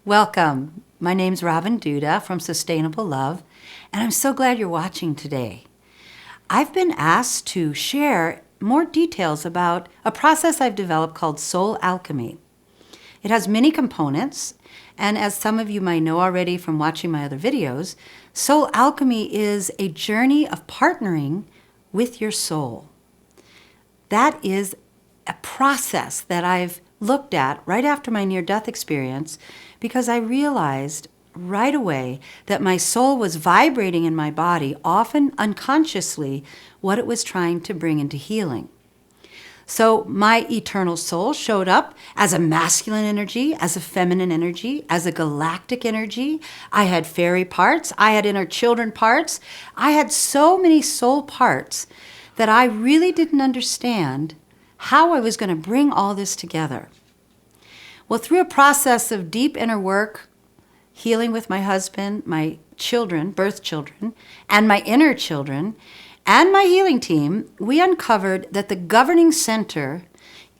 Welcome. My name's Robin Duda from Sustainable Love, and I'm so glad you're watching today. I've been asked to share more details about a process I've developed called Soul Alchemy. It has many components, and as some of you might know already from watching my other videos, Soul Alchemy is a journey of partnering with your soul. That is a process that I've looked at right after my near-death experience because I realized right away that my soul was vibrating in my body, often unconsciously, what it was trying to bring into healing. So my eternal soul showed up as a masculine energy, as a feminine energy, as a galactic energy. I had fairy parts. I had inner children parts. I had so many soul parts that I really didn't understand how I was going to bring all this together. Well, through a process of deep inner work, healing with my husband, my children, birth children, and my inner children, and my healing team, we uncovered that the governing center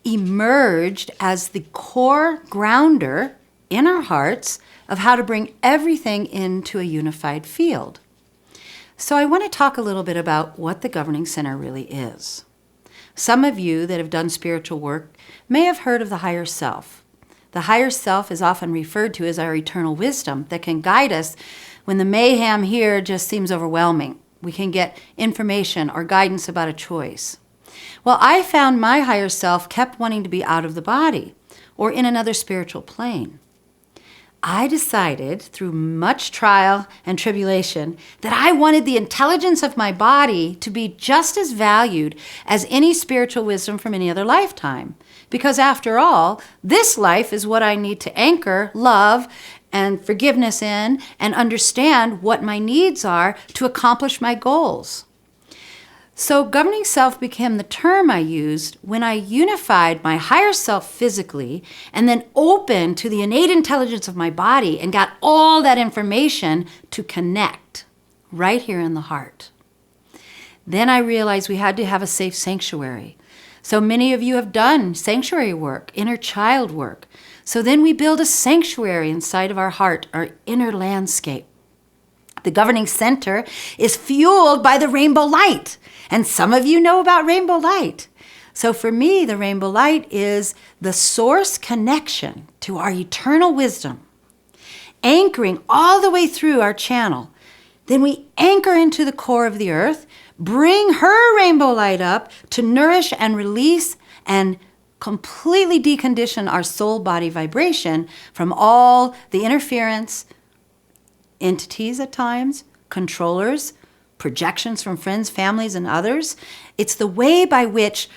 emerged as the core grounder in our hearts of how to bring everything into a unified field. So I want to talk a little bit about what the governing center really is. Some of you that have done spiritual work may have heard of the higher self. The higher self is often referred to as our eternal wisdom that can guide us when the mayhem here just seems overwhelming. We can get information or guidance about a choice. Well, I found my higher self kept wanting to be out of the body or in another spiritual plane. I decided through much trial and tribulation that I wanted the intelligence of my body to be just as valued as any spiritual wisdom from any other lifetime. Because after all, this life is what I need to anchor love and forgiveness in and understand what my needs are to accomplish my goals. So governing self became the term I used when I unified my higher self physically and then opened to the innate intelligence of my body and got all that information to connect right here in the heart. Then I realized we had to have a safe sanctuary. So many of you have done sanctuary work, inner child work. So then we build a sanctuary inside of our heart, our inner landscape. The governing center is fueled by the rainbow light. And some of you know about rainbow light. So for me, the rainbow light is the source connection to our eternal wisdom, anchoring all the way through our channel. Then we anchor into the core of the earth, bring her rainbow light up to nourish and release and completely decondition our soul body vibration from all the interference, entities at times, controllers, projections from friends, families, and others. It's the way by which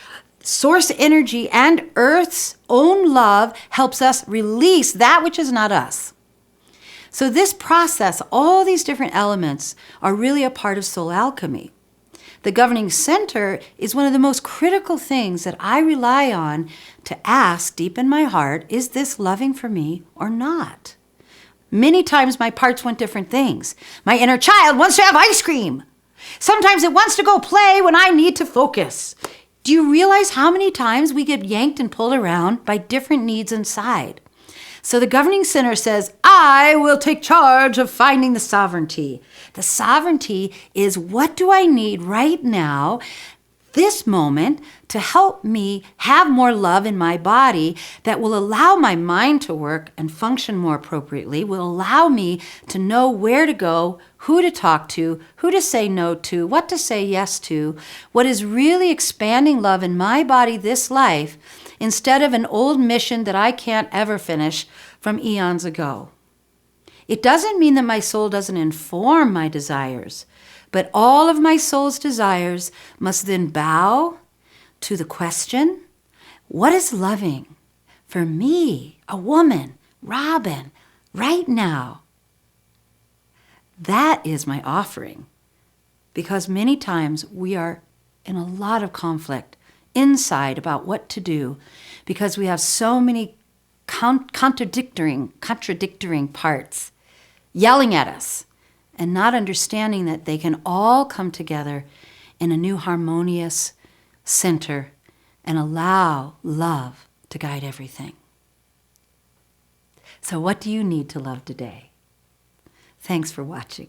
source energy and Earth's own love helps us release that which is not us. So this process, all these different elements are really a part of soul alchemy. The governing center is one of the most critical things that I rely on to ask deep in my heart, is this loving for me or not? Many times my parts want different things. My inner child wants to have ice cream. Sometimes it wants to go play when I need to focus. Do you realize how many times we get yanked and pulled around by different needs inside? So the governing center says, I will take charge of finding the sovereignty. The sovereignty is, what do I need right now, this moment, to help me have more love in my body that will allow my mind to work and function more appropriately, will allow me to know where to go, who to talk to, who to say no to, what to say yes to, what is really expanding love in my body this life, instead of an old mission that I can't ever finish from eons ago. It doesn't mean that my soul doesn't inform my desires, but all of my soul's desires must then bow to the question, what is loving for me, a woman, Robin, right now? That is my offering, because many times we are in a lot of conflict inside about what to do because we have so many contradicting parts yelling at us and not understanding that they can all come together in a new harmonious center and allow love to guide everything. So what do you need to love today? Thanks for watching.